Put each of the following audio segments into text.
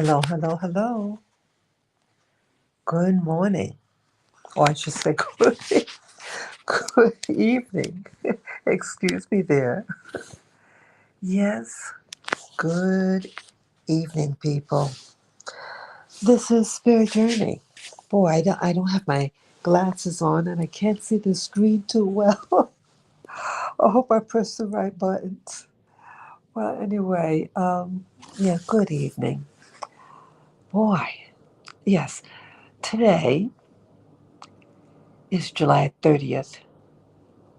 Hello, hello, hello. Good morning. Or I should say good evening. Excuse me there. Yes, good evening, people. This is Spirit Journey. Boy, I don't have my glasses on and I can't see the screen too well. I hope I press the right buttons. Well, anyway, yeah, good evening. Boy, yes, today is July 30th.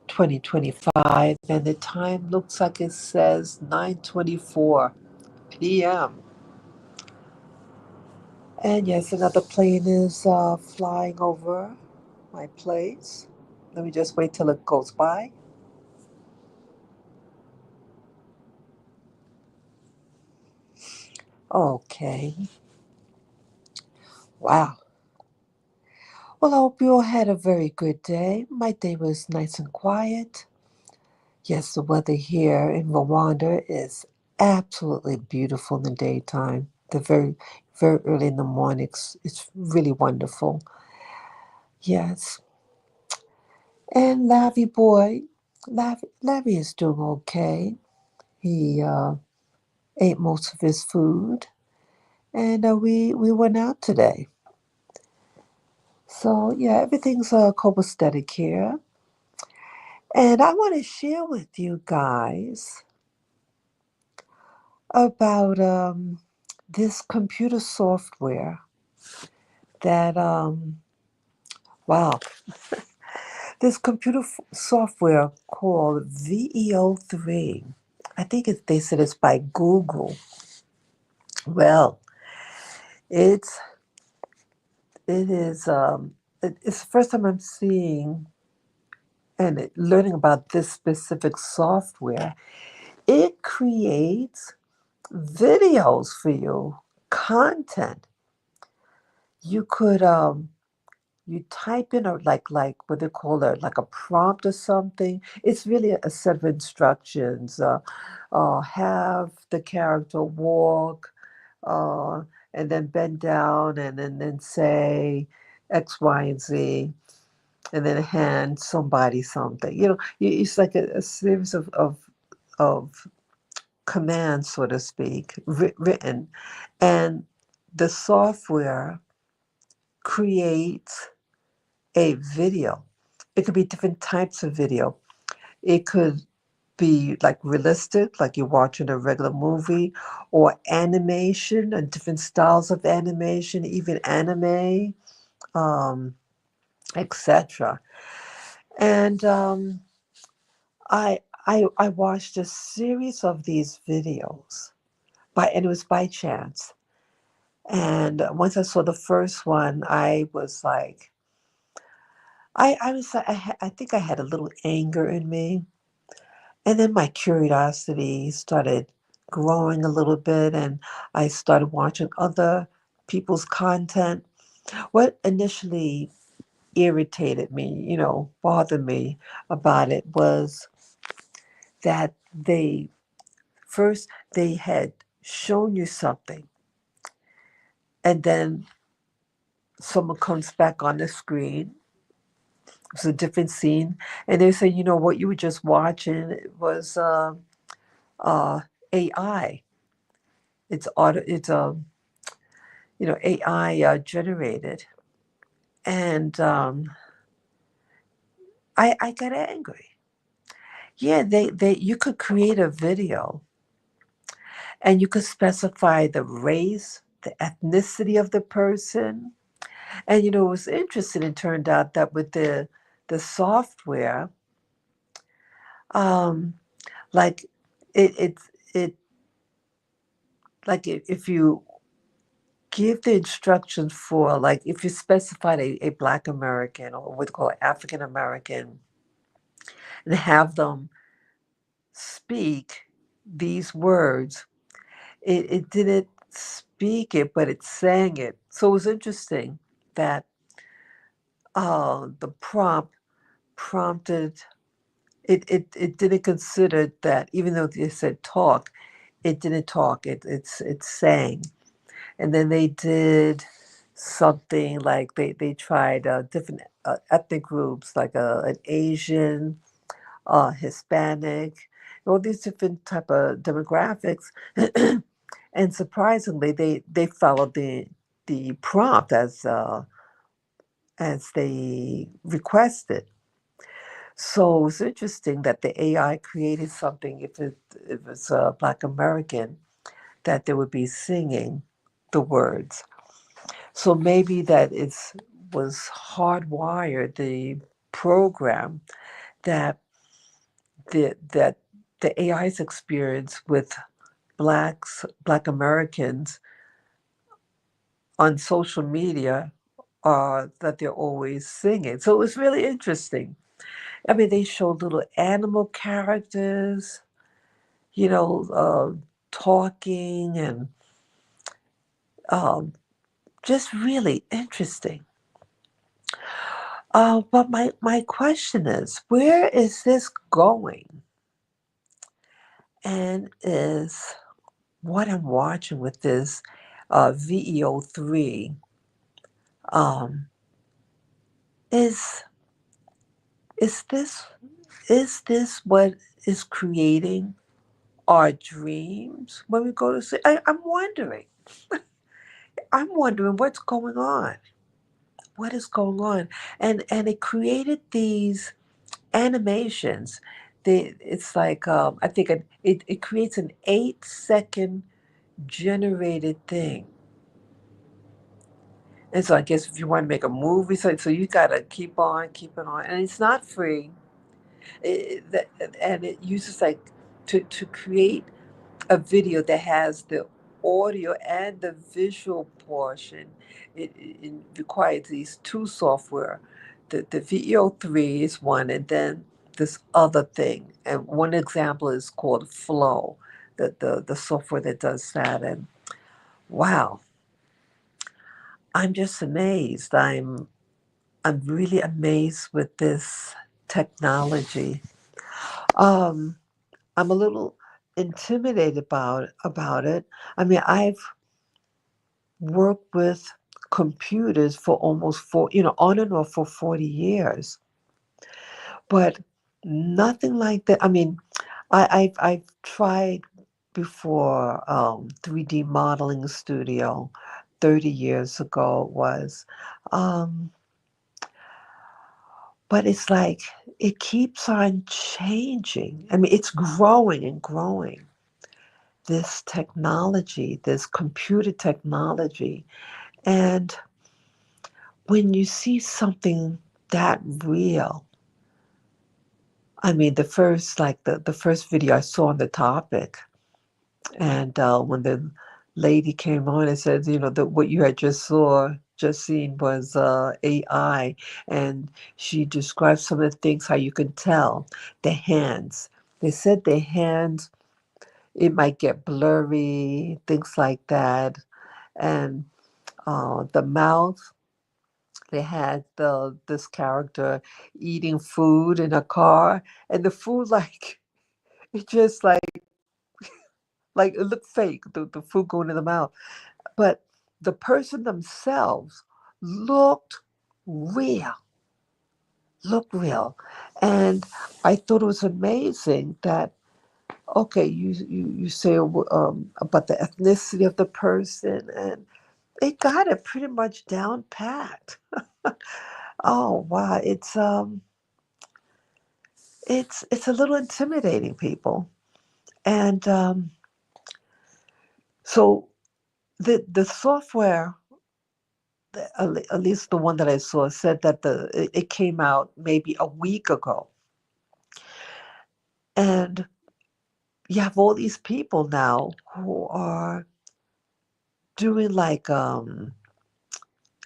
2025, and the time looks like it says 9:24 p.m. And yes, another plane is flying over my place. Let me just wait till it goes by. Okay. Wow. Well, I hope you all had a very good day. My day was nice and quiet. Yes, the weather here in Rwanda is absolutely beautiful in the daytime. Very early in the morning, it's really wonderful. Yes. And Lavi is doing okay. He ate most of his food, and we went out today. So yeah, everything's copacetic here. And I want to share with you guys about this computer software that wow, this software called VEO3. I think they said it's by Google. Well, it's it's the first time I'm seeing and learning about this specific software. It creates videos for you, content. You could you type in a like what they call it, like a prompt or something. It's really a set of instructions. Have the character walk, uh, and then bend down, and then say X, Y, and Z, and then hand somebody something. It's like a series of commands, so to speak, written, and the software creates a video. It could be different types of video. It could be like realistic, like you're watching a regular movie, or animation and different styles of animation, even anime, um, etc. And I watched a series of these videos and it was by chance. And once I saw the first one, I was like, I was like, I think I had a little anger in me, and then my curiosity started growing a little bit, and I started watching other people's content. What initially irritated me, bothered me about it was that they had shown you something, and then someone comes back on the screen. It's a different scene, and they say, what you were just watching was uh, AI. It's auto. It's AI generated, and I got angry. Yeah, they you could create a video, and you could specify the race, the ethnicity of the person. And it was interesting. It turned out that with the software, um, like it like if you give the instructions for, like, if you specified a Black American or what they call African American, and have them speak these words, it didn't speak it, but it sang it. So it was interesting that the prompted it didn't consider that, even though they said talk, it didn't talk. It sang, And then they did something like they tried different ethnic groups, like an Asian, Hispanic, all these different type of demographics. And surprisingly, they followed the prompt as they requested. So it's interesting that the AI created something. If it's a Black American, that they would be singing the words. So maybe that it's was hardwired the program that that the AI's experience with Black Americans on social media are that they're always singing. So it was really interesting. I mean, they showed little animal characters, talking and um, just really interesting. But my question is, where is this going? And is what I'm watching with this VEO3 um, is is this is this what is creating our dreams when we go to sleep? I'm wondering what's going on. What is going on? And it created these animations. It's like I think it creates an 8 second generated thing. And so I guess if you want to make a movie, so you gotta keep it on, and it's not free. And it uses like to create a video that has the audio and the visual portion. It requires these two software. The VEO3 is one, and then this other thing. And one example is called Flow, the software that does that. And wow, I'm just amazed. I'm really amazed with this technology. Um, I'm a little intimidated about it. I mean, I've worked with computers for almost on and off for 40 years, but nothing like that. I mean, I've tried before 3D modeling studio 30 years ago it was. Um, But it's like it keeps on changing. I mean, it's growing and growing. This technology, this computer technology. And when you see something that real, I mean, the first video I saw on the topic, and when the lady came on and said, that what you had just seen was AI, and she described some of the things how you can tell the hands. They said the hands it might get blurry, things like that, and the mouth. They had this character eating food in a car, and the food it just like it looked fake. The food going in the mouth, but the person themselves looked real, looked real. And I thought it was amazing that, okay, you say about the ethnicity of the person, and they got it pretty much down pat. Oh wow, it's a little intimidating, people. And so the software, at least the one that I saw, said that it came out maybe a week ago. And you have all these people now who are doing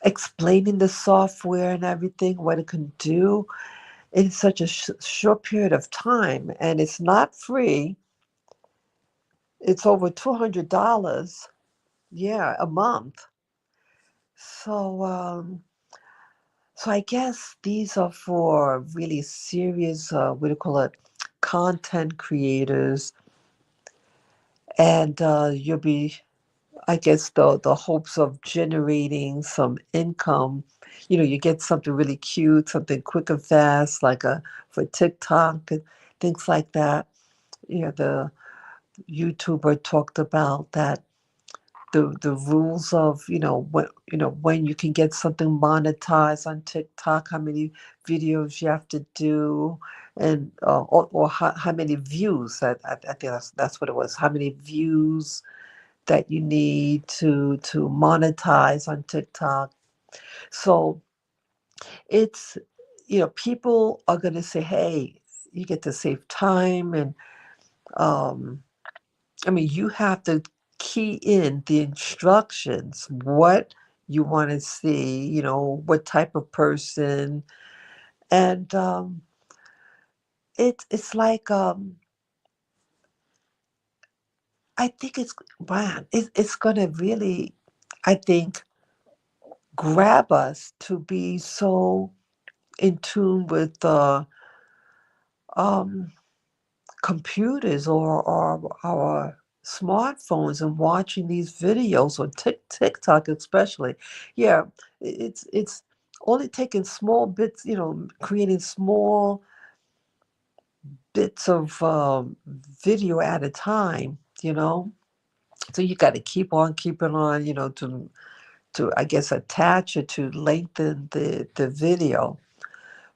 explaining the software and everything, what it can do in such a short period of time. And it's not free. It's over $200, yeah, a month. So so I guess these are for really serious, what do you call it, content creators, and you'll be I guess the hopes of generating some income. You get something really cute, something quick and fast, like a for TikTok and things like that. The YouTuber talked about that the rules of when you can get something monetized on TikTok, how many videos you have to do, and or how many views. I think that's what it was. How many views that you need to monetize on TikTok. So it's people are going to say, hey, you get to save time and um, I mean, you have to key in the instructions, what you want to see, what type of person, and it's like I think it's gonna really, I think, grab us to be so in tune with um computers or our smartphones and watching these videos on TikTok especially. Yeah, it's only taking small bits, creating small bits of video at a time, So you got to keep on keeping on, to I guess attach it to lengthen the video.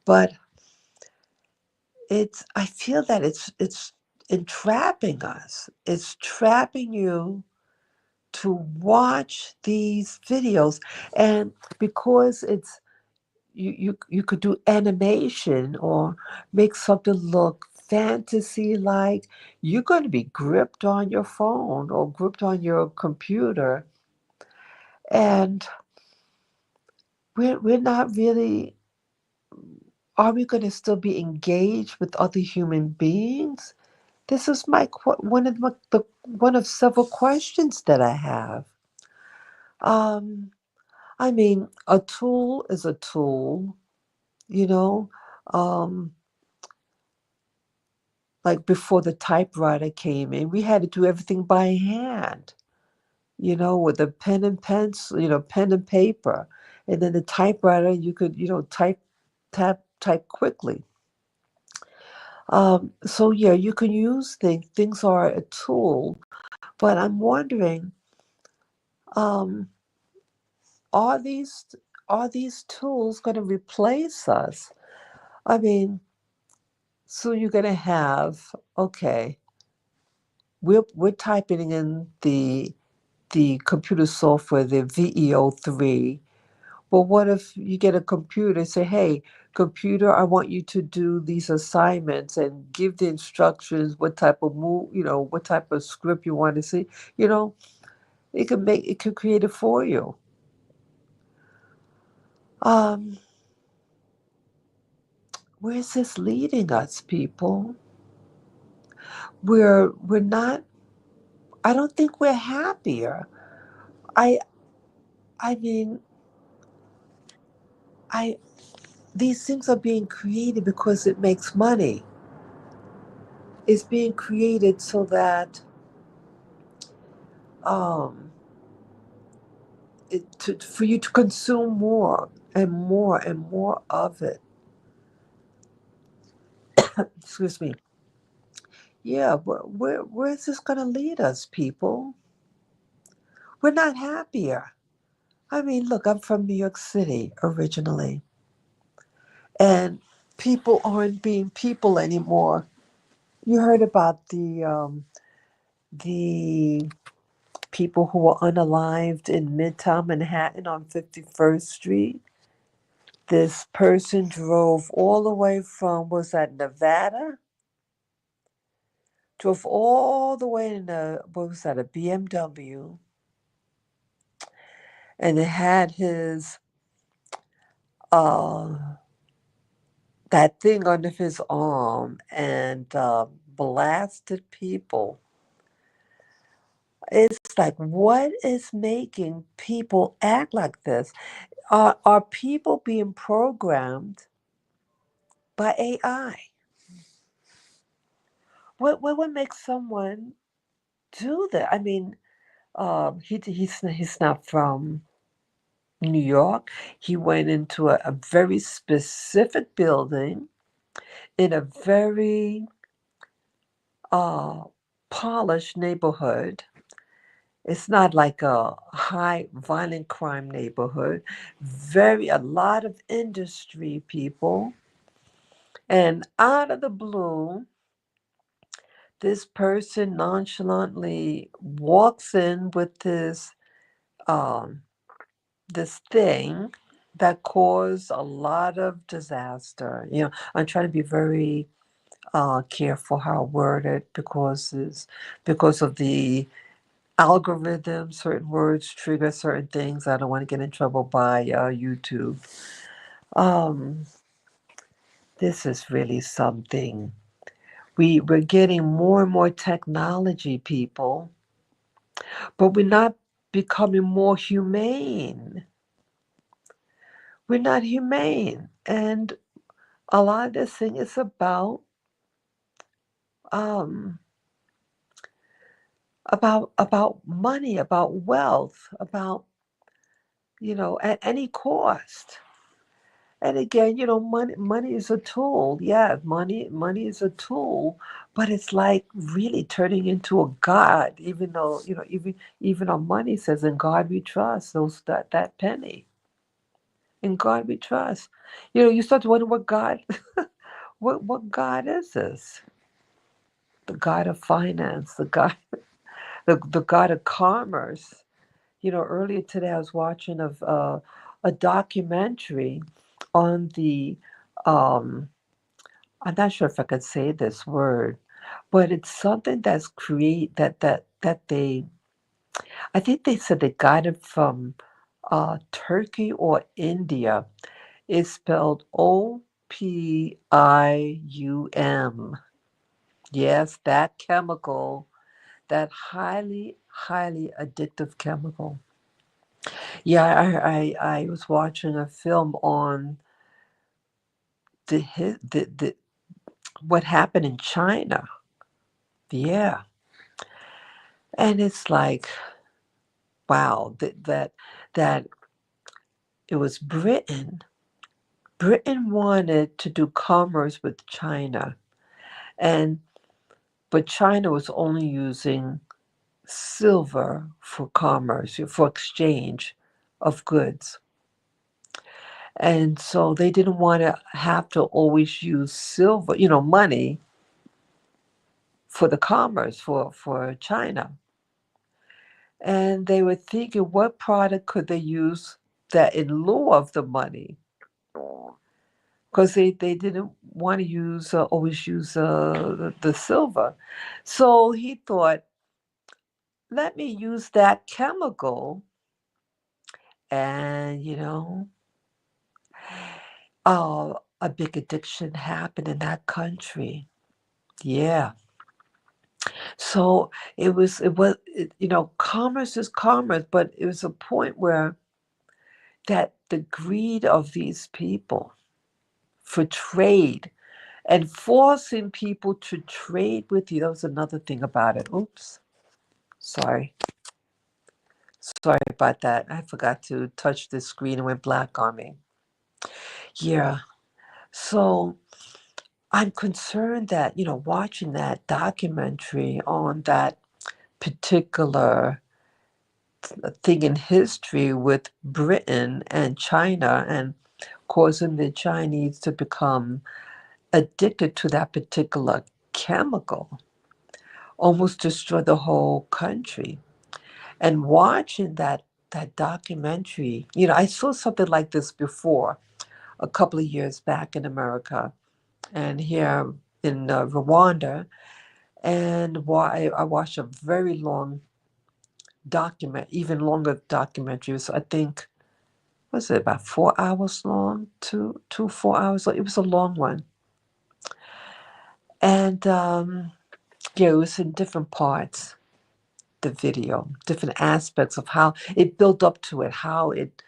But I feel that it's entrapping us. It's trapping you to watch these videos, and because it's you could do animation or make something look fantasy like, you're going to be gripped on your phone or gripped on your computer, and we're not really, are we going to still be engaged with other human beings? This is one of several questions that I have. Um, I mean, a tool is a tool, you know. Um, like before the typewriter came in, we had to do everything by hand, with a pen and pencil, pen and paper, and then the typewriter you could, type quickly. So yeah, you can use things. Things are a tool, but I'm wondering, um, are these are these tools going to replace us? I mean, so you're going to have, okay, we're typing in the computer software, the VEO3. But what if you get a computer and say, hey, computer, I want you to do these assignments and give the instructions, what type of what type of script you want to see. You know, it could create it for you. Um, where's this leading us, people? We're not, I don't think we're happier. I I mean, I these things are being created because it makes money. It's being created so that um for you to consume more and more and more of it. Excuse me. Yeah, where is this going to lead us, people? We're not happier. I mean, look, I'm from New York City originally, and people aren't being people anymore. You heard about the people who were unalived in Midtown Manhattan on 51st Street. This person drove all the way from, was that Nevada? Drove all the way in what was that, a BMW, and it had his uh that thing under his arm and blasted people. It's like, what is making people act like this? Are people being programmed by AI? What would make someone do that? I mean, He's not from New York. He went into a very specific building in a very uh, polished neighborhood. It's not like a high violent crime neighborhood. A lot of industry people. And out of the blue, this person nonchalantly walks in with um, this thing that caused a lot of disaster. I'm trying to be very careful how I word it because of the algorithm. Certain words trigger certain things. I don't want to get in trouble by YouTube. Um, this is really something. We're getting more and more technology, people, but we're not becoming more humane. We're not humane, and a lot of this thing is um about money, about wealth, about at any cost. And again, money is a tool. Yeah, money is a tool, but it's like really turning into a god. Even though even our money says, "In God we trust." That penny, "In God we trust." You start to wonder what God, what God is this? The God of finance, the God of commerce. Earlier today I was watching a documentary on the um, I'm not sure if I could say this word, but it's something that's create that they I think they said they got it from Turkey or India. It's spelled opium. Yes, that chemical, that highly, highly addictive chemical. Yeah, I was watching a film on the what happened in China. Yeah, and it's like, wow, that it was Britain. Britain wanted to do commerce with China, and but China was only using silver for commerce, for exchange of goods. And so they didn't want to have to always use silver, money for the commerce for China. And they were thinking, what product could they use that in lieu of the money? Because they didn't want to always use the silver. So he thought, let me use that chemical, and a big addiction happened in that country. Yeah. So commerce is commerce, but it was a point where that the greed of these people for trade and forcing people to trade with you. That was another thing about it. Oops. Sorry. Sorry about that. I forgot to touch the screen and went black on me. Yeah. So I'm concerned that, watching that documentary on that particular thing in history with Britain and China and causing the Chinese to become addicted to that particular chemical, almost destroy the whole country. And watching that documentary, I saw something like this before a couple of years back in America and here in Rwanda. And why I watched a very long even longer documentaries. I think was it about 4 hours long, 4 hours long. It was a long one, and yeah, it was in different parts. The video, different aspects of how it built up to it, how it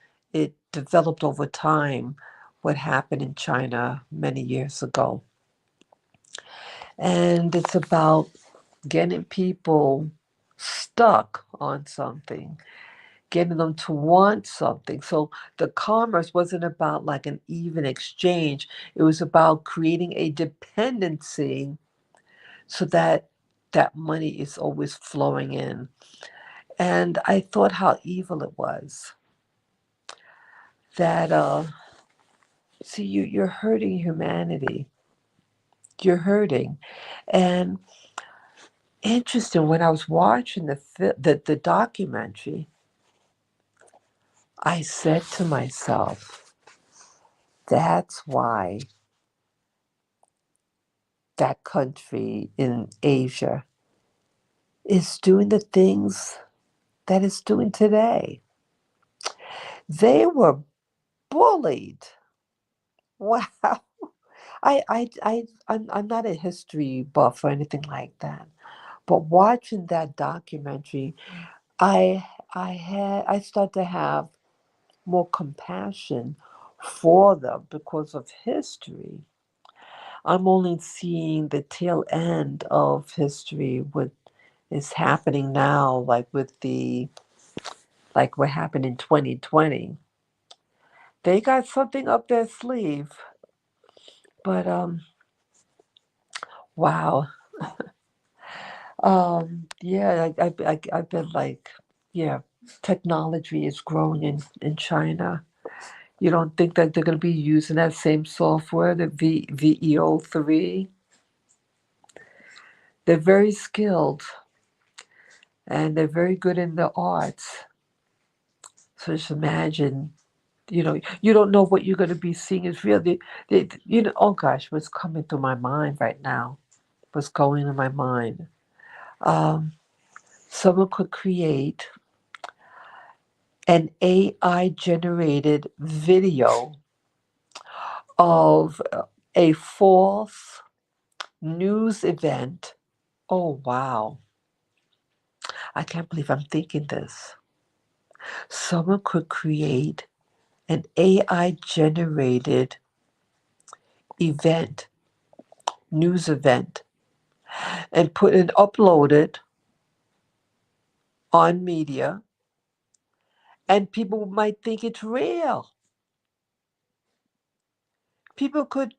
developed over time, what happened in China many years ago, and it's about getting people stuck on something, getting them to want something. So the commerce wasn't about like an even exchange, it was about creating a dependency so that that money is always flowing in. And I thought how evil it was that, see, you're hurting humanity. You're hurting. And interesting, when I was watching the documentary, I said to myself, that's why that country in Asia is doing the things that it's doing today. They were bullied. Wow. I'm not a history buff or anything like that. But watching that documentary, I started to have more compassion for them because of history. I'm only seeing the tail end of history, what is happening now, like with like what happened in 2020. They got something up their sleeve, but wow. Yeah, I've been like, yeah, technology is growing in China. You don't think that they're going to be using that same software, the VEO3? They're very skilled and they're very good in the arts. So just imagine, you don't know what you're going to be seeing is real. Oh gosh, what's coming through my mind right now? What's going in my mind? Um, Someone could create an AI generated video of a false news event. Oh, wow. I can't believe I'm thinking this. Someone could create an AI generated event, news event, and put and upload it on media, and people might think it's real. People could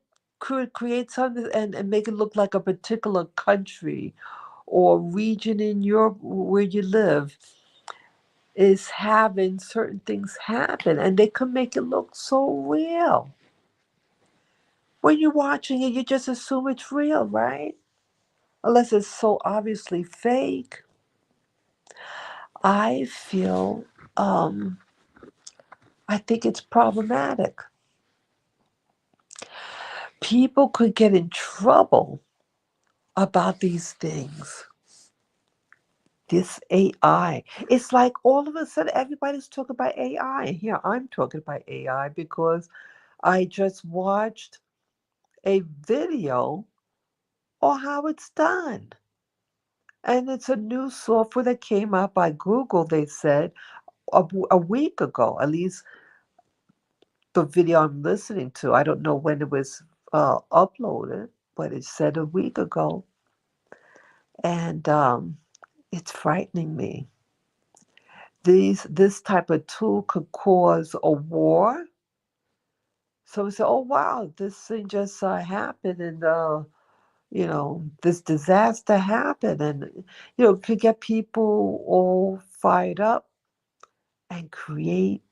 create something and make it look like a particular country or region in Europe where you live is having certain things happen, and they can make it look so real. When you're watching it, you just assume it's real, right? Unless it's so obviously fake. I feel, um, I think it's problematic. People could get in trouble about these things. This AI. It's like all of a sudden everybody's talking about AI. Here, I'm talking about AI because I just watched a video on how it's done. And it's a new software that came out by Google, they said, a week ago. At least the video I'm listening to. I don't know when it was uploaded, but it said a week ago. And it's frightening me. This type of tool could cause a war. So we say, oh wow, this thing just happened, and this disaster happened, and could get people all fired up and create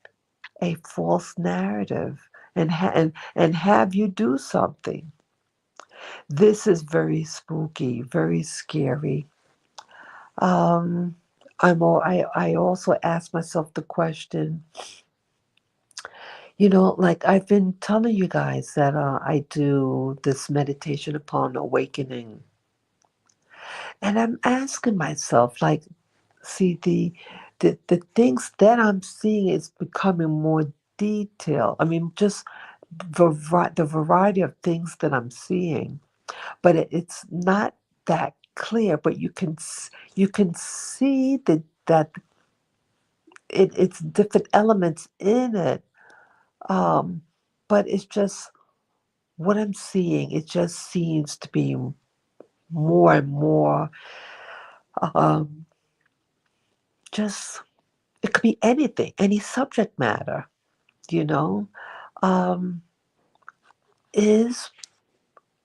a false narrative and have you do something. This is very spooky, very scary. Um, I also ask myself the question, like I've been telling you guys that I do this meditation upon awakening. And I'm asking myself, like, see, the things that I'm seeing is becoming more detailed. I mean, just the variety of things that I'm seeing, but it's not that clear. But you can see that it's different elements in it. Um, but it's just what I'm seeing. It just seems to be more and more. Um, just it could be anything, any subject matter, you know. Um, is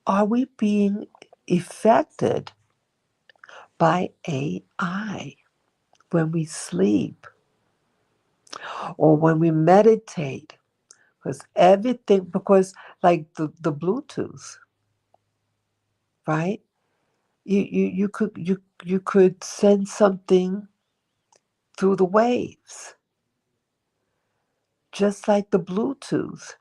are we being affected by AI when we sleep or when we meditate? Because everything, because like the Bluetooth, right? You could send something through the waves, just like the Bluetooth.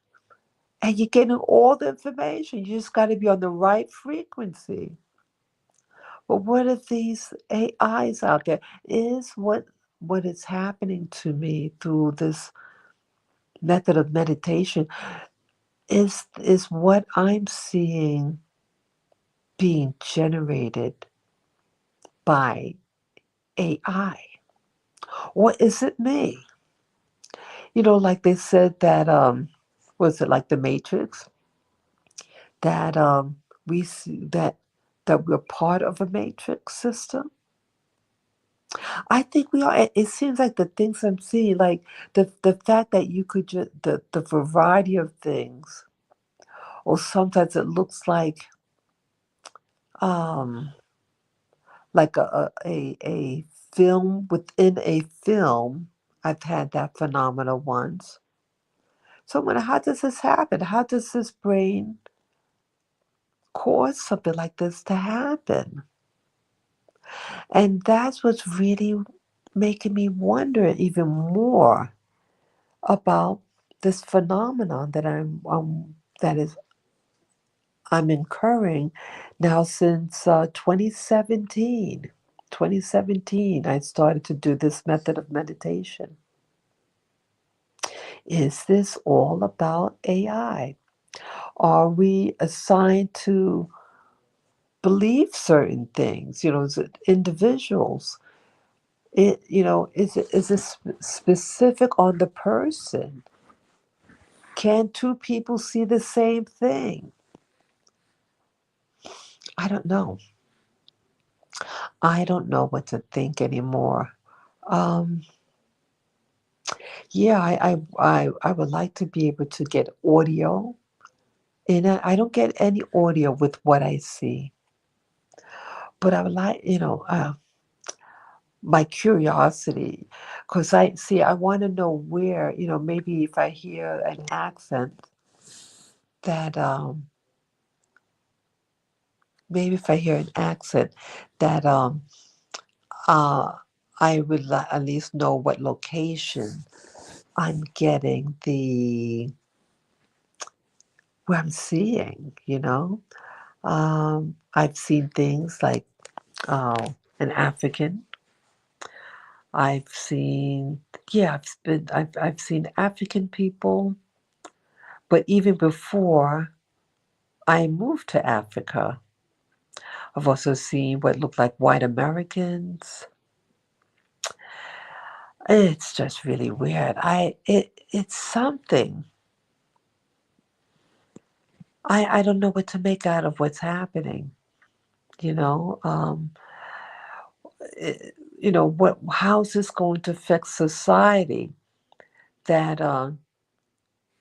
And you're getting all the information. You just got to be on the right frequency. But what if these AIs out there is what is happening to me through this method of meditation is what I'm seeing being generated by AI. Or is it me? Like they said that was it like the Matrix? That we see that we're part of a matrix system. I think we are. It seems like the things I'm seeing, like the fact that you could just the variety of things, or sometimes it looks um like a film within a film. I've had that phenomena once. So I'm wondering, how does this happen? How does this brain cause something like this to happen? And that's what's really making me wonder even more about this phenomenon that I'm incurring now since 2017. 2017, I started to do this method of meditation. Is this all about AI? Are we assigned to believe certain things? Is it individuals? Is it specific on the person? Can two people see the same thing? I don't know. I don't know what to think anymore. Um, yeah, I would like to be able to get audio, and I don't get any audio with what I see. But I would like, my curiosity, because I want to know where, maybe if I hear an accent that, maybe if I hear an accent that, uh, I would at least know what location I'm getting where I'm seeing. I've seen things like an African. I've seen, yeah, I've seen African people, but even before I moved to Africa, I've also seen what looked like white Americans. It's just really weird. It's something. I don't know what to make out of what's happening. You know, um, how's this going to affect society? That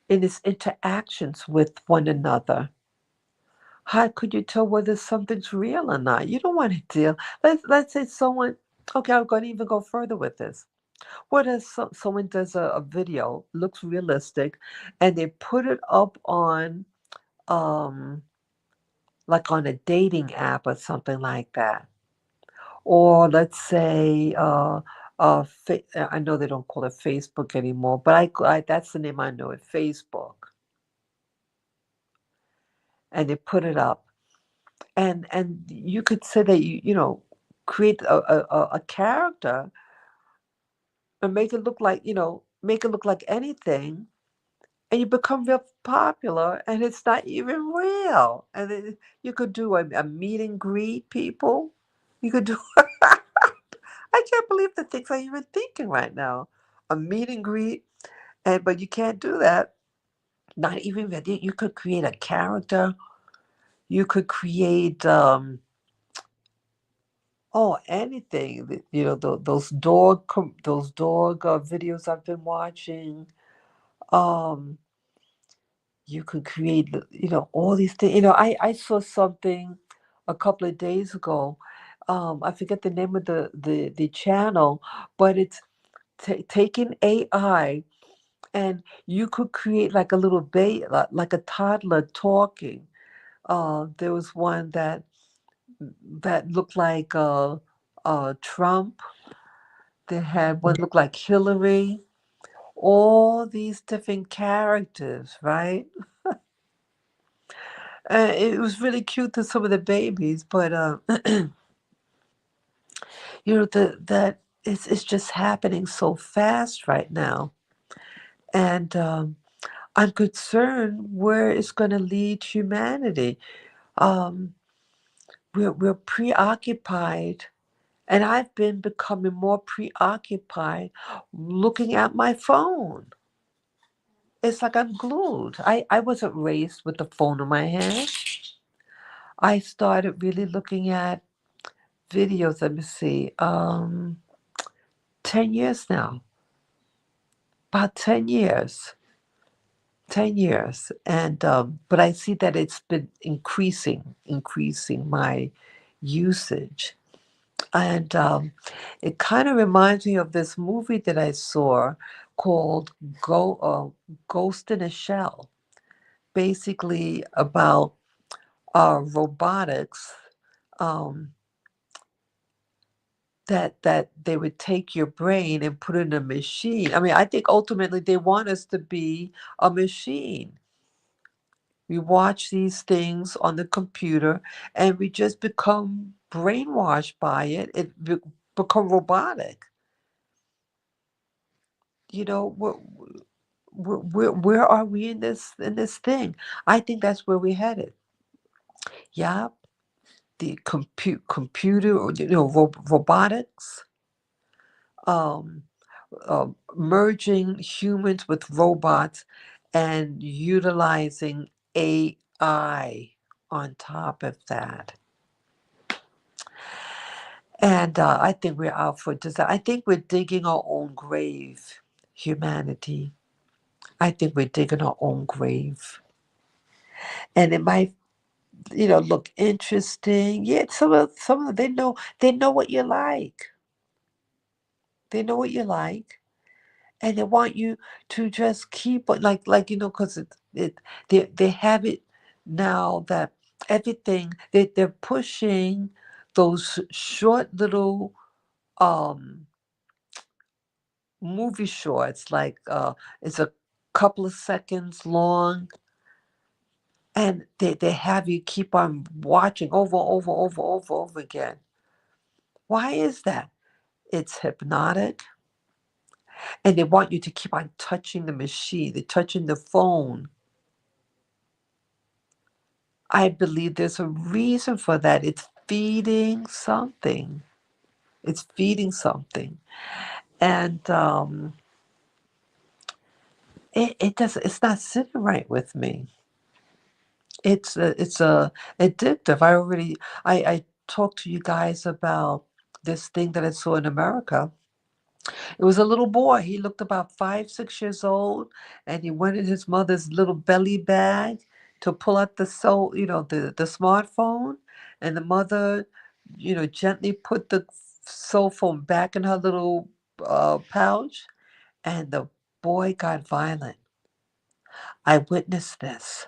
in its interactions with one another. How could you tell whether something's real or not? You don't want to deal. Let's say someone. Okay, I'm going to even go further with this. What if someone does a video, looks realistic, and they put it up on um like on a dating app or something like that, or let's say I know they don't call it Facebook anymore, but that's the name I know it, Facebook, and they put it up, and you could say that create a character and make it look like anything, and you become real popular, and it's not even real. And then you could do a meet and greet people. You could do. I can't believe the things I'm even thinking right now. A meet and greet, and but you can't do that. Not even that. You could create a character. You could create Oh, anything. Those dog videos I've been watching. Um, you could create, all these things. I saw something a couple of days ago. I forget the name of the channel, but it's taking AI, and you could create like a little like a toddler talking. There was one that looked like Trump. They had one look like Hillary. All these different characters, right? It was really cute to some of the babies, but that it's just happening so fast right now, and I'm concerned where it's going to lead humanity. Um, we're preoccupied, and I've been becoming more preoccupied looking at my phone. It's like I'm glued. I wasn't raised with the phone in my hand. I started really looking at videos. Let me see. 10 years now. About 10 years. 10 years. And but I see that it's been increasing my usage. And it kind of reminds me of this movie that I saw called Ghost in a Shell. Basically about robotics, um, that they would take your brain and put it in a machine. I mean, I think ultimately they want us to be a machine. We watch these things on the computer and we just become brainwashed by it. Become robotic. You know, where are we in this thing? I think that's where we're headed. Yeah, the computer, or, robotics, um, merging humans with robots, and utilizing AI on top of that. And I think we're out for disaster. I think we're digging our own grave, humanity. I think we're digging our own grave. And it might, look interesting. Yeah, some of them, they know what you like. They know what you like, and they want you to just keep it like because they have it now that everything they're pushing those short little um movie shorts, like it's a couple of seconds long, and they have you keep on watching over again. Why is that? It's hypnotic, and they want you to keep on touching the machine, they're touching the phone. I believe there's a reason for that. It's feeding something. It's feeding something. And it's not sitting right with me. It's a addictive. I talked to you guys about this thing that I saw in America. It was a little boy. He looked about 5, 6 years old, and he went in his mother's little belly bag to pull out the smartphone, and the mother, gently put the cell phone back in her little pouch, and the boy got violent. I witnessed this,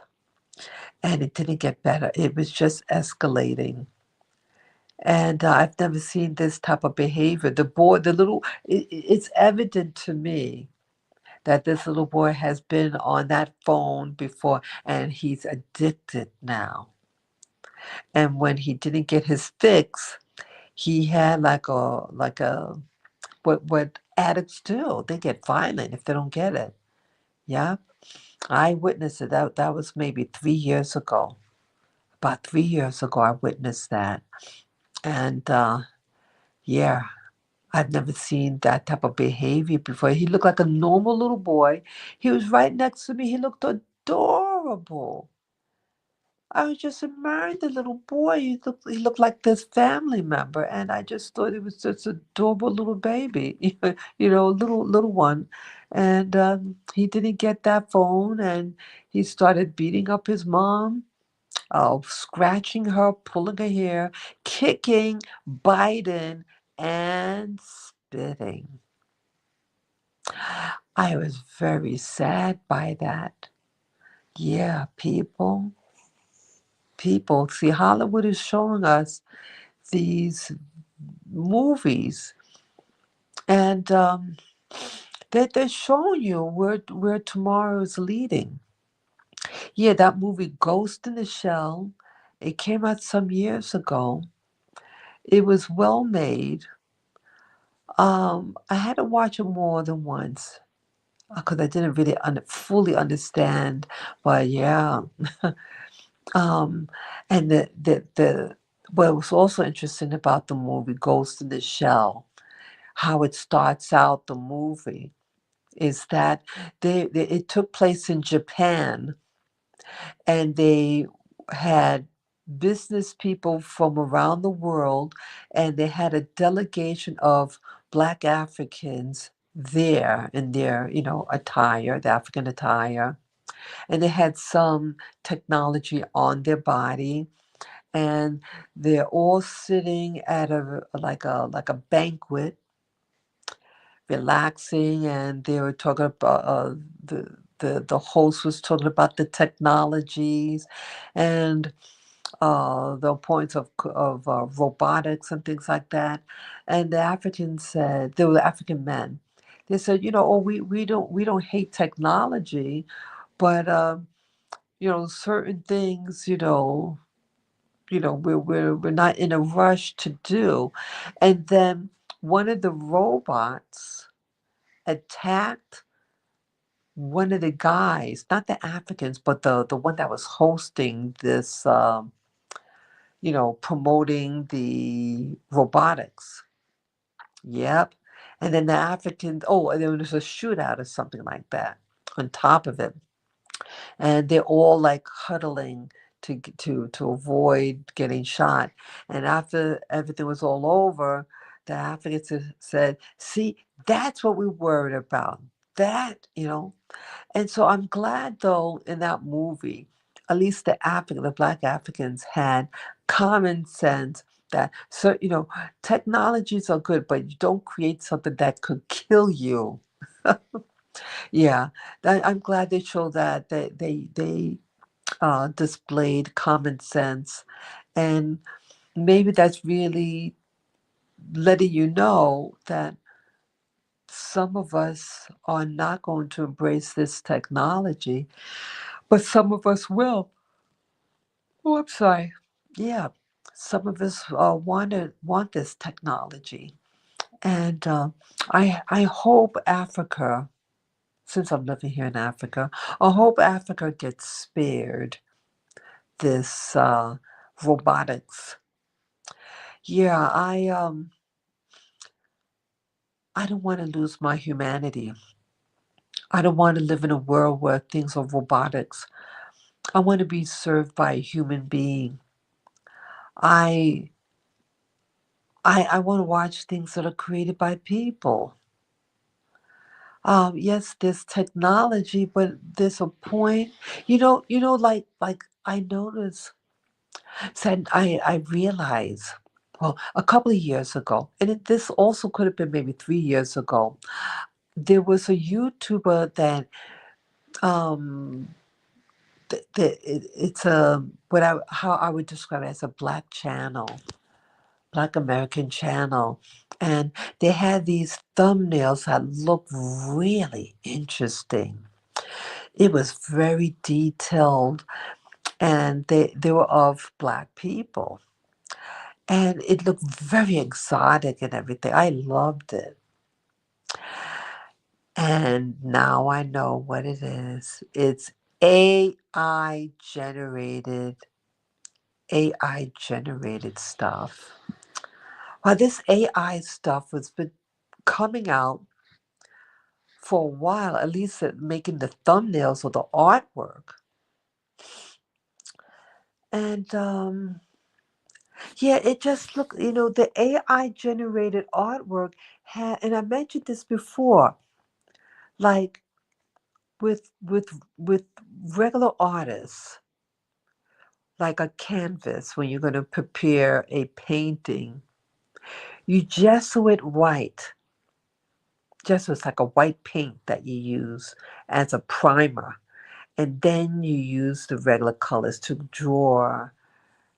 and it didn't get better. It was just escalating. And I've never seen this type of behavior. It's evident to me that this little boy has been on that phone before, and he's addicted now. And when he didn't get his fix, he had like a what addicts do. They get violent if they don't get it. Yeah, I witnessed it. That was maybe 3 years ago. About 3 years ago, I witnessed that, and yeah. I've never seen that type of behavior before. He looked like a normal little boy. He was right next to me. He looked adorable. I was just admiring the little boy. He looked like this family member, and I just thought it was just adorable little baby, little one. And he didn't get that phone, and he started beating up his mom, scratching her, pulling her hair, kicking, biting, and spitting. I was very sad by that. Yeah, people. See, Hollywood is showing us these movies, and they're showing you where tomorrow is leading. Yeah, that movie Ghost in the Shell, it came out some years ago. It was well made. I had to watch it more than once because I didn't really fully understand. But yeah, um, and the what was also interesting about the movie Ghost in the Shell, how it starts out the movie is that it took place in Japan, and they had business people from around the world, and they had a delegation of Black Africans there in their attire, the African attire, and they had some technology on their body, and they're all sitting at a banquet, relaxing, and they were talking about the host was talking about the technologies and the points of robotics and things like that. And the Africans said, they were African men. They said, oh, we don't hate technology, but certain things, we're not in a rush to do. And then one of the robots attacked one of the guys, not the Africans, but the one that was hosting this, promoting the robotics. Yep. And then the Africans, oh, and there was a shootout or something like that on top of it. And they're all like huddling to avoid getting shot. And after everything was all over, the Africans said, "See, that's what we worried about. That, And so I'm glad, though, in that movie, at least the Black Africans had common sense that, so, technologies are good, but you don't create something that could kill you. Yeah, I'm glad they showed that. They displayed common sense. And maybe that's really letting you know that some of us are not going to embrace this technology, but some of us will. Oh, I'm sorry. Yeah, some of us want this technology, and I hope Africa, since I'm living here in Africa, I hope Africa gets spared this robotics. Yeah, I don't want to lose my humanity. I don't want to live in a world where things are robotics. I want to be served by a human being. I I want to watch things that are created by people. Yes, there's technology, but there's a point. Like I noticed, said I realize. Well, a couple of years ago, and this also could have been maybe 3 years ago. There was a YouTuber that um it's a what I how I would describe it as a black channel, Black American channel. And they had these thumbnails that looked really interesting. It was very detailed, and they were of Black people. And it looked very exotic and everything. I loved it. And now I know what it is. It's AI generated, AI generated stuff. Well, this AI stuff has been coming out for a while, at least at making the thumbnails or the artwork. And yeah, it just look, the AI generated artwork had, and I mentioned this before, like with regular artists, like a canvas, when you're going to prepare a painting, you gesso it white. Gesso is like a white paint that you use as a primer, and then you use the regular colors to draw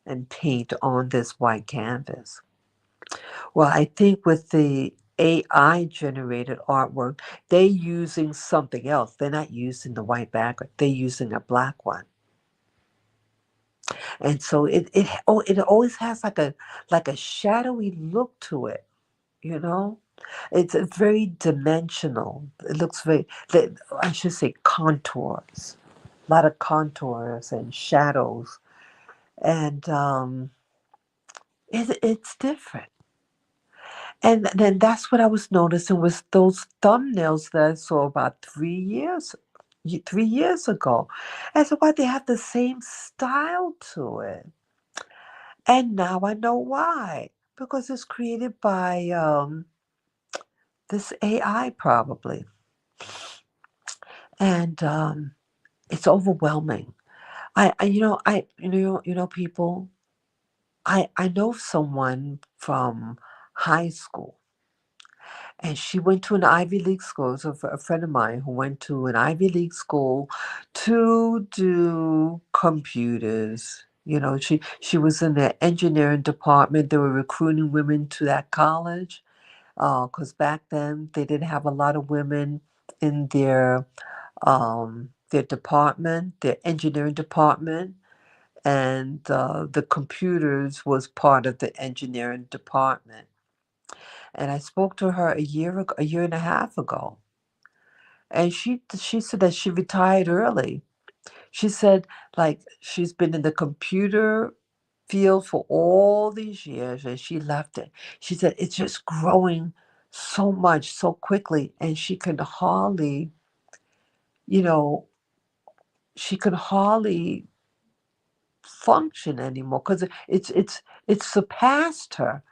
and paint on this white canvas. Well, I think with the AI generated artwork, they're using something else. They're not using the white background. They're using a black one. And so it always has like a shadowy look to it, you know? It's very dimensional. It looks I should say contours. A lot of contours and shadows. And it's different. And then that's what I was noticing was those thumbnails that I saw about 3 years ago. And so why they have the same style to it. And now I know why. Because it's created by this AI probably. And it's overwhelming. People, I know someone from high school. And she went to an Ivy League school. It was a friend of mine who went to an Ivy League school to do computers. She was in the engineering department. They were recruiting women to that college because back then they didn't have a lot of women in their department, their engineering department, and the computers was part of the engineering department. And I spoke to her a year and a half ago, and she said that she retired early. She said like she's been in the computer field for all these years, and she left it. She said it's just growing so much so quickly, and you know, she could hardly function anymore because it's surpassed her.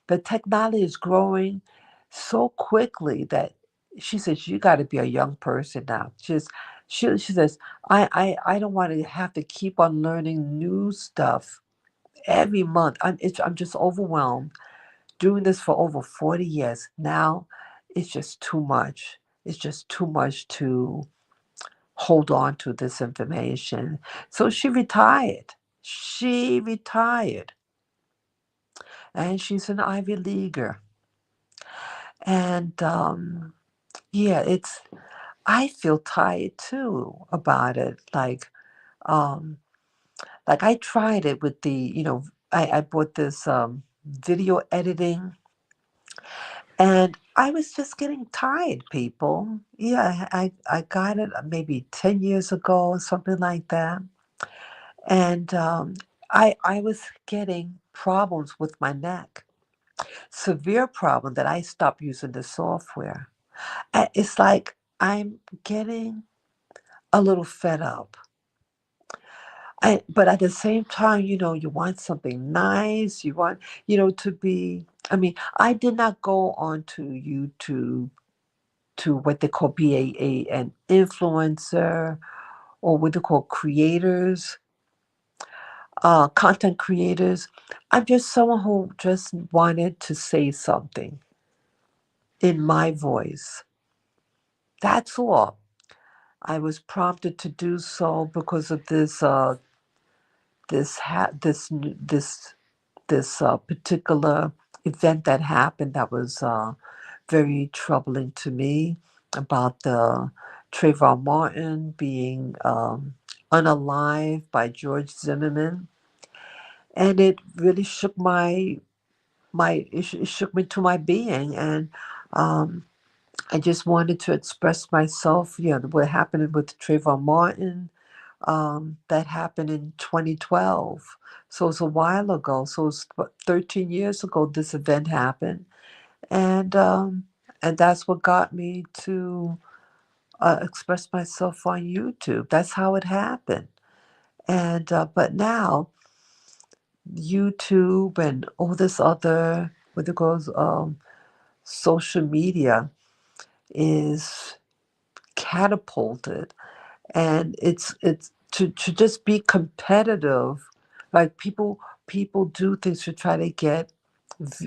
The technology is growing so quickly that she says you got to be a young person now. She says I don't want to have to keep on learning new stuff every month. I'm just overwhelmed doing this for over 40 years now. It's just too much. It's just too much to hold on to this information. So she retired. She retired, and she's an Ivy Leaguer. And yeah, I feel tired too about it. Like I tried it with I bought this video editing, and I was just getting tired, people. Yeah, I got it maybe 10 years ago, something like that. And I was getting problems with my neck, severe problem that I stopped using the software. It's like I'm getting a little fed up. But at the same time, you want something nice. You want, to be. I mean, I did not go on to YouTube to what they call an influencer or what they call creators, content creators. I'm just someone who just wanted to say something in my voice. That's all. I was prompted to do so because of this particular event that happened that was very troubling to me about the Trayvon Martin being unalived by George Zimmerman, and it really shook it shook me to my being, and um, I just wanted to express myself. What happened with Trayvon Martin. That happened in 2012. So it's a while ago. So it's 13 years ago this event happened. And that's what got me to express myself on YouTube. That's how it happened. And but now, YouTube and all this other what it goes social media is catapulted, and it's to just be competitive. Like people do things to try to get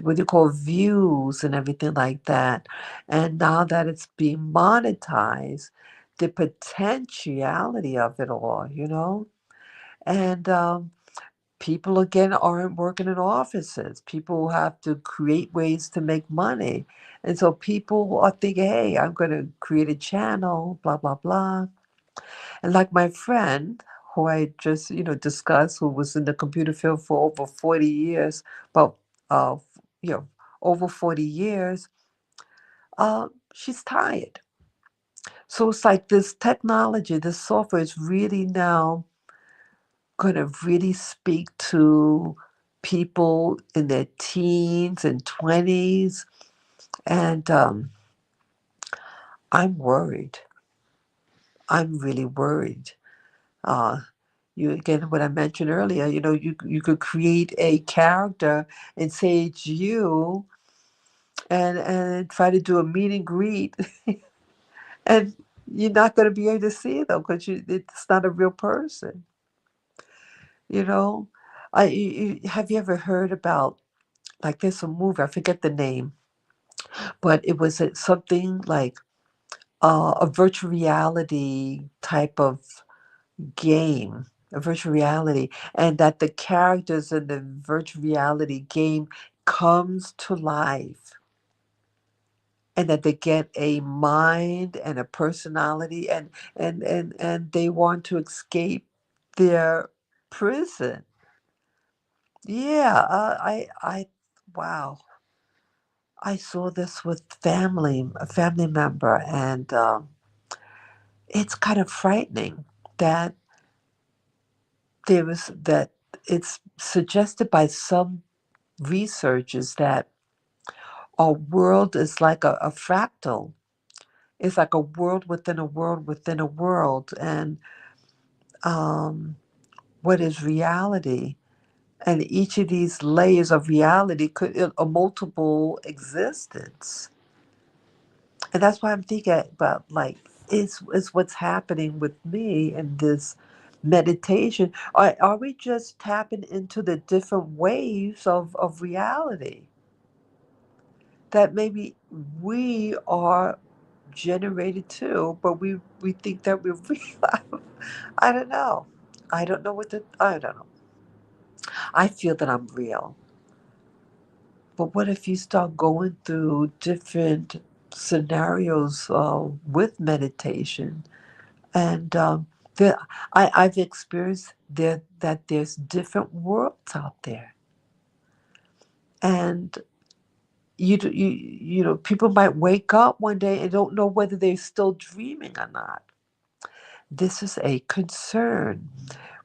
what you call views and everything like that. And now that it's being monetized, the potentiality of it all, and people again aren't working in offices. People have to create ways to make money. And so people are thinking, hey, I'm going to create a channel, blah, blah, blah. And like my friend, who I just, discussed, who was in the computer field for over 40 years, about, uh, you know, over 40 years, she's tired. So it's like this technology, this software is really now going to really speak to people in their teens and 20s. And I'm worried. I'm really worried. Uh, you again, what I mentioned earlier, you could create a character and say it's you, and try to do a meet and greet, and you're not going to be able to see them because it's not a real person. You know, have you ever heard about, like, there's a movie, I forget the name, but it was something like a virtual reality type of game, a virtual reality, and that the characters in the virtual reality game comes to life, and that they get a mind and a personality, and they want to escape their prison. Yeah, I wow. I saw this with a family member, and it's kind of frightening that that it's suggested by some researchers that our world is like a fractal. It's like a world within a world within a world, and um, what is reality? And each of these layers of reality could a multiple existence. And that's why I'm thinking about, like, is what's happening with me in this meditation. Are we just tapping into the different waves of reality that maybe we are generated too, but we think that we're real? I don't know. I don't know. I feel that I'm real. But what if you start going through different scenarios with meditation? And I've experienced that there's different worlds out there, and people might wake up one day and don't know whether they're still dreaming or not. This is a concern.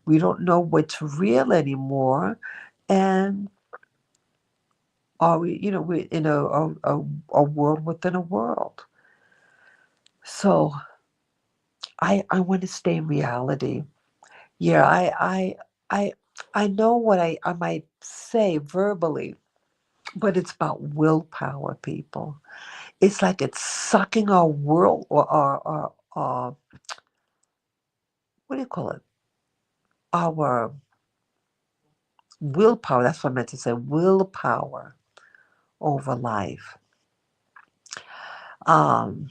We don't know what's real anymore, and are we? We're in a world within a world. So I want to stay in reality. Yeah, I I know what I might say verbally, but it's about willpower, people. It's like it's sucking our world or our what do you call it? Our willpower. That's what I meant to say. Willpower over life. Um,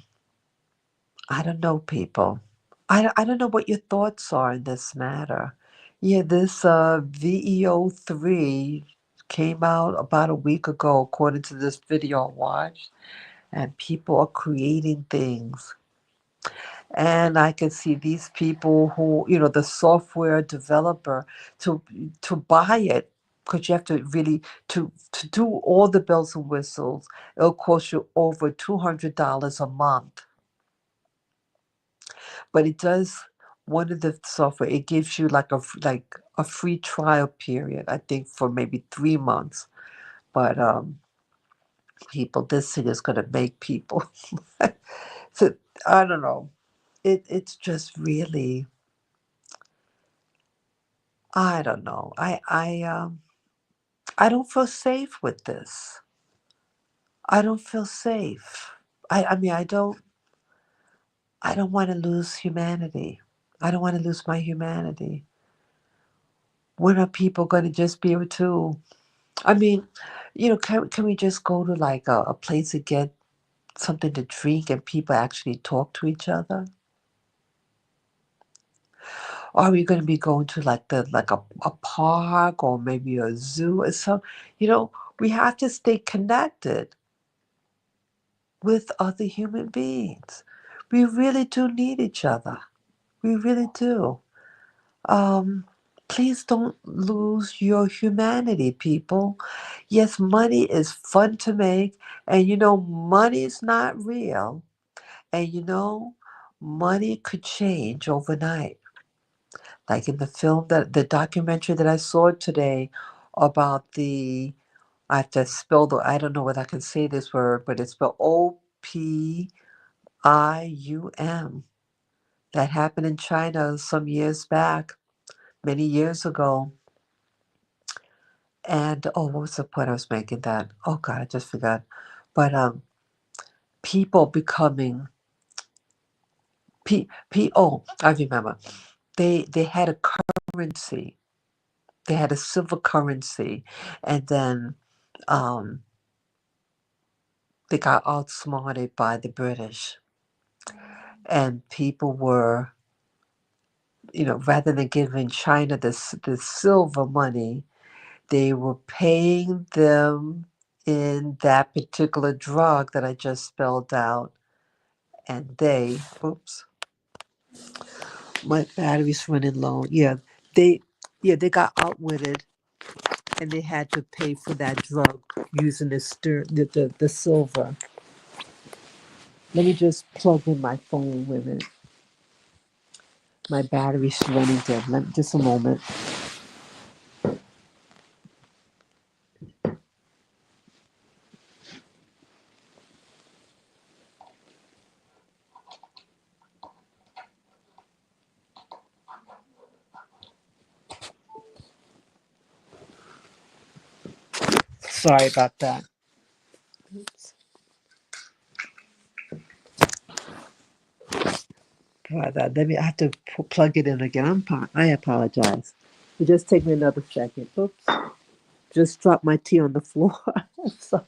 I don't know, people. I don't know what your thoughts are in this matter. Yeah, this VEO3 came out about a week ago, according to this video I watched, and people are creating things. And I can see these people who, the software developer, to buy it, because you have to really to do all the bells and whistles. It'll cost you over $200 a month. But it does, one of the software, it gives you like a free trial period, I think, for maybe 3 months. But people, this thing is going to make people. So I don't know. It's just really, I don't know. I I don't feel safe with this. I don't feel safe. I mean, I don't want to lose humanity. I don't want to lose my humanity. When are people going to just be able to? I mean, can we just go to like a place to get something to drink and people actually talk to each other? Or are we going to be going to like a park or maybe a zoo or some? You know, we have to stay connected with other human beings. We really do need each other. We really do. Um, Please don't lose your humanity, people. Yes, money is fun to make, and money is not real, and money could change overnight. Like in the documentary that I saw today about I have to spell I don't know whether I can say this word, but it's spelled OPIUM. That happened in China some years back, many years ago. And what was the point I was making that? Oh God, I just forgot. But people becoming I remember. They had a currency. They had a silver currency, and then um, they got outsmarted by the British, and people were, rather than giving China the silver money, they were paying them in that particular drug that I just spelled out, and oops, my battery's running low. They, they got outwitted, and they had to pay for that drug using the silver. Let me just plug in my phone with it. My battery's running dead. Just a moment. Sorry about that. Oops. I have to plug it in again. I apologize. It just take me another second. Oops. Just dropped my tea on the floor. So,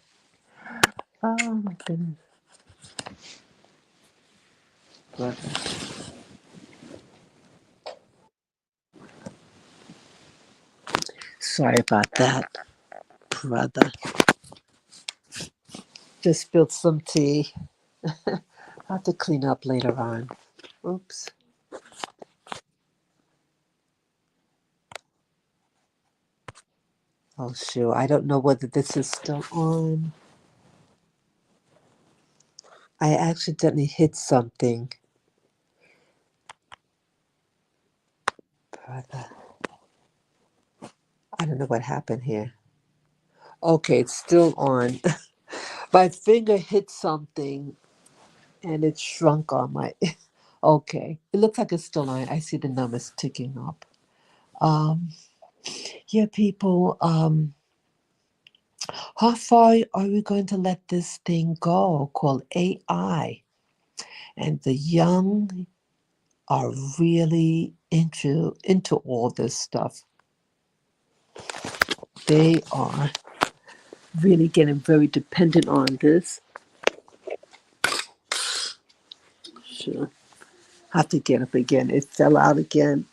oh my goodness. Brother. Sorry about that, brother. Just spilled some tea. I'll have to clean up later on. Oops. Oh shoot. I don't know whether this is still on. I accidentally hit something. Brother. I don't know what happened here. Okay, it's still on. My finger hit something and it shrunk on my. Okay, it looks like it's still on. I see the numbers ticking up. Um, yeah, people. How far are we going to let this thing go called AI? And the young are really into all this stuff. They are really getting very dependent on this. Sure. Have to get up again. It fell out again.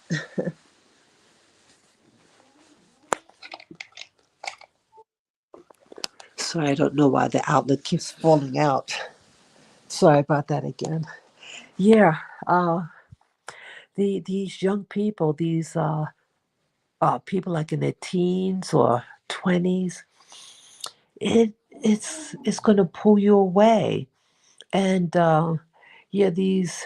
So I don't know why the outlet keeps falling out. Sorry about that again. Yeah, these young people, these people like in their teens or 20s, it's going to pull you away. And yeah, these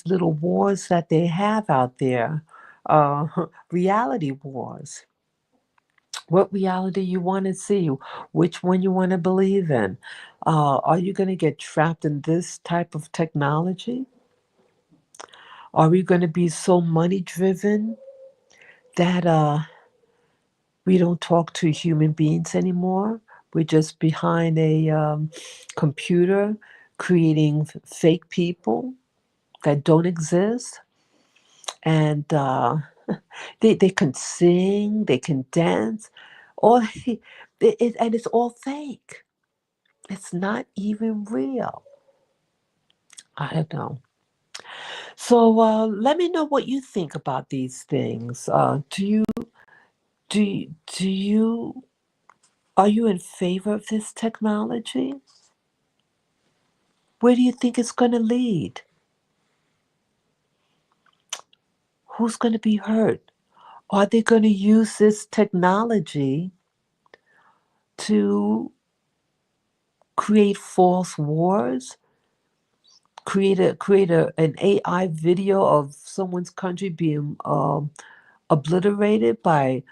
little wars that they have out there, uh, reality wars. What reality you want to see, which one you want to believe in. Are you going to get trapped in this type of technology? Are we going to be so money driven that We don't talk to human beings anymore. We're just behind a computer creating fake people that don't exist. And they can sing, they can dance, all and it's all fake. It's not even real. I don't know. So let me know what you think about these things. Do you are you in favor of this technology? Where do you think it's going to lead? Who's going to be hurt? Are they going to use this technology to create false wars? Create an AI video of someone's country being obliterated by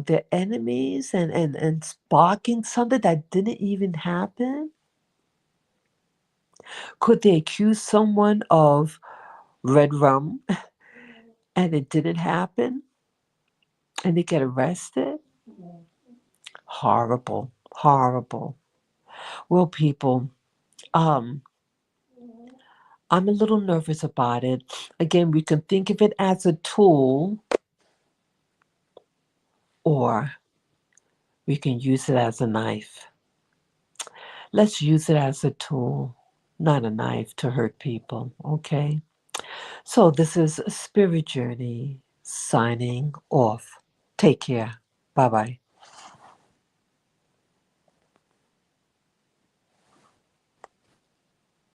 their enemies and sparking something that didn't even happen? Could they accuse someone of red rum and it didn't happen and they get arrested? Horrible, horrible. Well, people, um, I'm a little nervous about it. Again, we can think of it as a tool or we can use it as a knife. Let's use it as a tool, not a knife to hurt people, okay? So, this is Spirit Journey signing off. Take care. Bye bye.